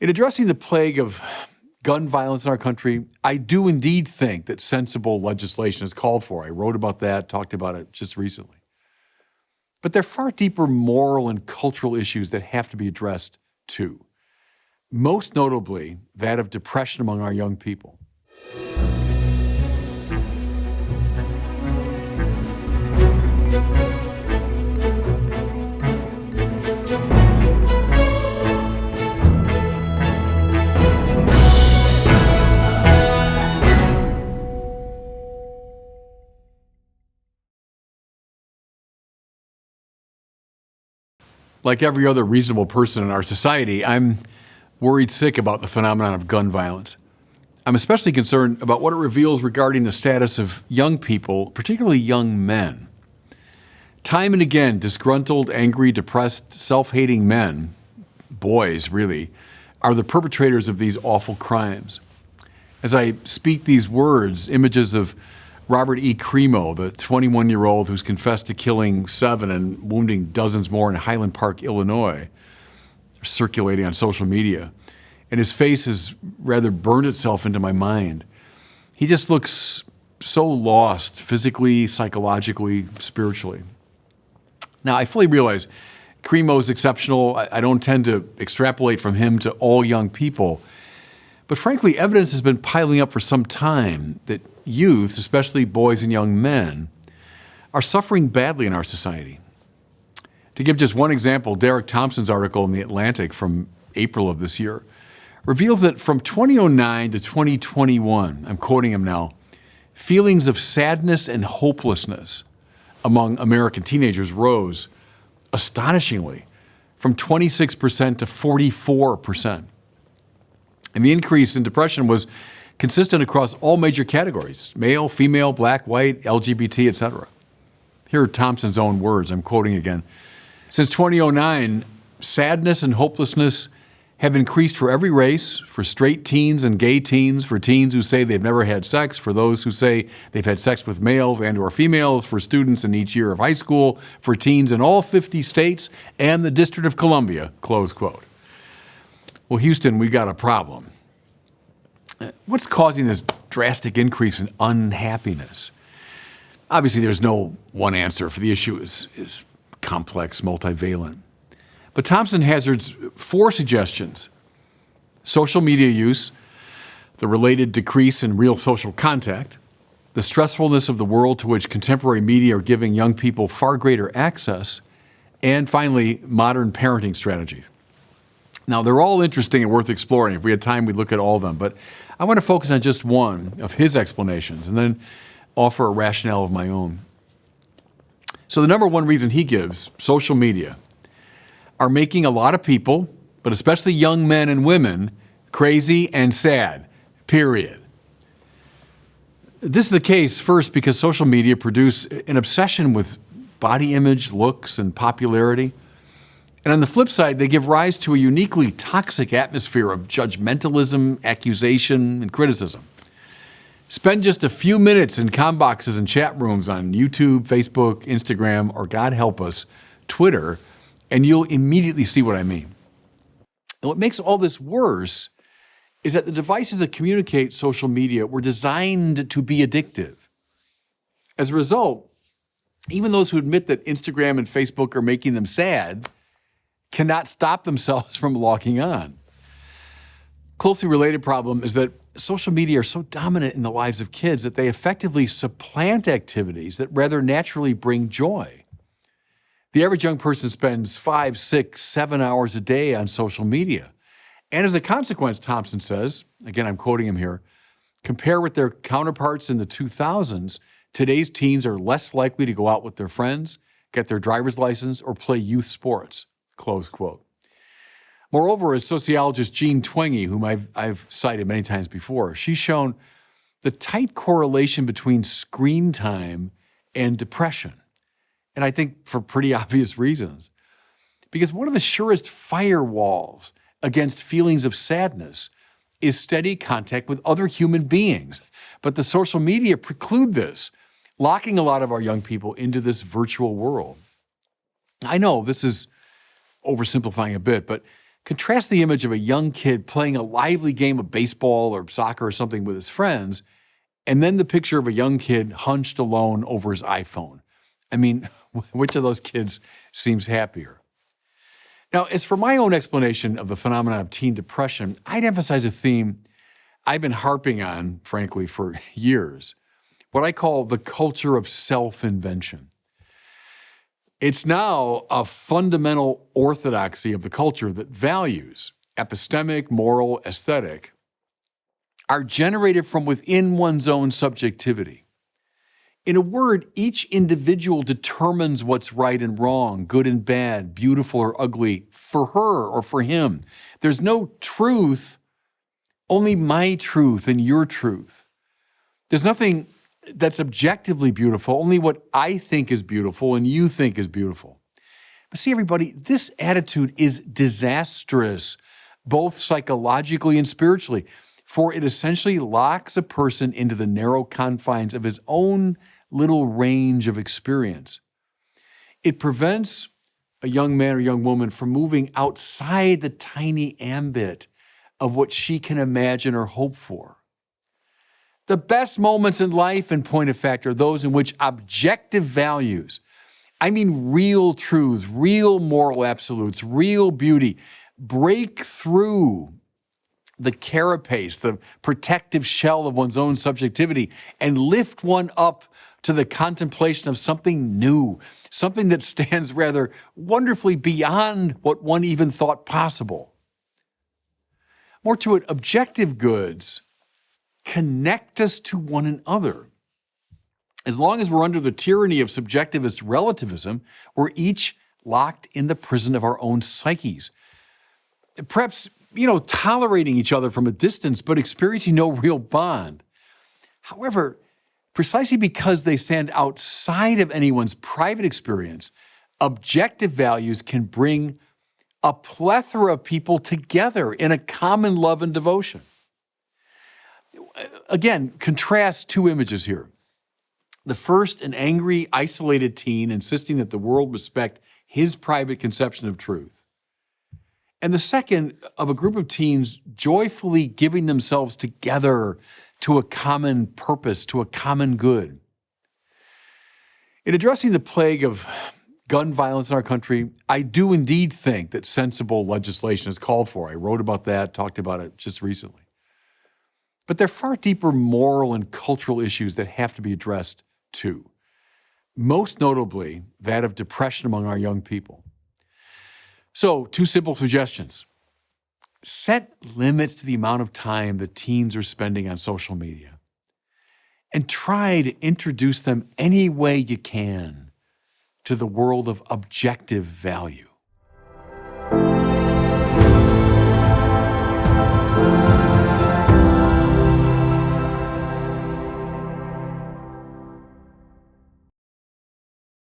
In addressing the plague of gun violence in our country, I do indeed think that sensible legislation is called for. I wrote about that, talked about it just recently. But there are far deeper moral and cultural issues that have to be addressed too. Most notably, that of depression among our young people. Like every other reasonable person in our society, I'm worried sick about the phenomenon of gun violence. I'm especially concerned about what it reveals regarding the status of young people, particularly young men. Time and again, disgruntled, angry, depressed, self-hating men, boys really, are the perpetrators of these awful crimes. As I speak these words, images of Robert E. Cremo, the 21-year-old who's confessed to killing 7 and wounding dozens more in Highland Park, Illinois, are circulating on social media. And his face has rather burned itself into my mind. He just looks so lost, physically, psychologically, spiritually. Now, I fully realize Cremo's exceptional. I don't tend to extrapolate from him to all young people. But frankly, evidence has been piling up for some time that youth, especially boys and young men, are suffering badly in our society. To give just one example, Derek Thompson's article in The Atlantic from April of this year reveals that from 2009 to 2021, I'm quoting him now, feelings of sadness and hopelessness among American teenagers rose astonishingly from 26% to 44%. And the increase in depression was consistent across all major categories: male, female, black, white, LGBT, etc. Here are Thompson's own words. I'm quoting again. Since 2009, sadness and hopelessness have increased for every race, for straight teens and gay teens, for teens who say they've never had sex, for those who say they've had sex with males and or females, for students in each year of high school, for teens in all 50 states and the District of Columbia, close quote. Well, Houston, we got a problem. What's causing this drastic increase in unhappiness? Obviously, there's no one answer, for the issue is complex, multivalent. But Thompson hazards 4 suggestions: social media use, the related decrease in real social contact, the stressfulness of the world to which contemporary media are giving young people far greater access, and finally, modern parenting strategies. Now, they're all interesting and worth exploring. If we had time, we'd look at all of them. But I want to focus on just one of his explanations and then offer a rationale of my own. So the number one reason he gives, social media, are making a lot of people, but especially young men and women, crazy and sad, period. This is the case, first, because social media produce an obsession with body image, looks, and popularity. And on the flip side, they give rise to a uniquely toxic atmosphere of judgmentalism, accusation, and criticism. Spend just a few minutes in com boxes and chat rooms on YouTube, Facebook, Instagram, or God help us, Twitter, and you'll immediately see what I mean. And what makes all this worse is that the devices that communicate social media were designed to be addictive. As a result, even those who admit that Instagram and Facebook are making them sad cannot stop themselves from logging on. Closely related problem is that social media are so dominant in the lives of kids that they effectively supplant activities that rather naturally bring joy. The average young person spends 5, 6, 7 hours a day on social media. And as a consequence, Thompson says, again, I'm quoting him here, compare with their counterparts in the 2000s, today's teens are less likely to go out with their friends, get their driver's license, or play youth sports, close quote. Moreover, as sociologist Jean Twenge, whom I've cited many times before, she's shown the tight correlation between screen time and depression. And I think for pretty obvious reasons. Because one of the surest firewalls against feelings of sadness is steady contact with other human beings. But the social media preclude this, locking a lot of our young people into this virtual world. I know this is oversimplifying a bit, but Contrast the image of a young kid playing a lively game of baseball or soccer or something with his friends, and then the picture of a young kid hunched alone over his iPhone. I mean, which of those kids seems happier? Now, as for my own explanation of the phenomenon of teen depression, I'd emphasize a theme I've been harping on, frankly, for years, what I call the culture of self-invention. It's now a fundamental orthodoxy of the culture that values, epistemic, moral, aesthetic, are generated from within one's own subjectivity. In a word, each individual determines what's right and wrong, good and bad, beautiful or ugly, for her or for him. There's no truth, only my truth and your truth. There's nothing that's objectively beautiful, only what I think is beautiful and you think is beautiful. But see, everybody, this attitude is disastrous, both psychologically and spiritually, for it essentially locks a person into the narrow confines of his own little range of experience. It prevents a young man or young woman from moving outside the tiny ambit of what she can imagine or hope for. The best moments in life, in point of fact, are those in which objective values, I mean real truths, real moral absolutes, real beauty, break through the carapace, the protective shell of one's own subjectivity, and lift one up to the contemplation of something new, something that stands rather wonderfully beyond what one even thought possible. More to it, objective goods connect us to one another. As long as we're under the tyranny of subjectivist relativism, we're each locked in the prison of our own psyches. Perhaps, tolerating each other from a distance, but experiencing no real bond. However, precisely because they stand outside of anyone's private experience, objective values can bring a plethora of people together in a common love and devotion. Again, contrast two images here. The first, an angry, isolated teen insisting that the world respect his private conception of truth. And the second, of a group of teens joyfully giving themselves together to a common purpose, to a common good. In addressing the plague of gun violence in our country, I do indeed think that sensible legislation is called for. I wrote about that, talked about it just recently. But there are far deeper moral and cultural issues that have to be addressed too. Most notably, that of depression among our young people. So, two simple suggestions. Set limits to the amount of time that teens are spending on social media. And try to introduce them any way you can to the world of objective value.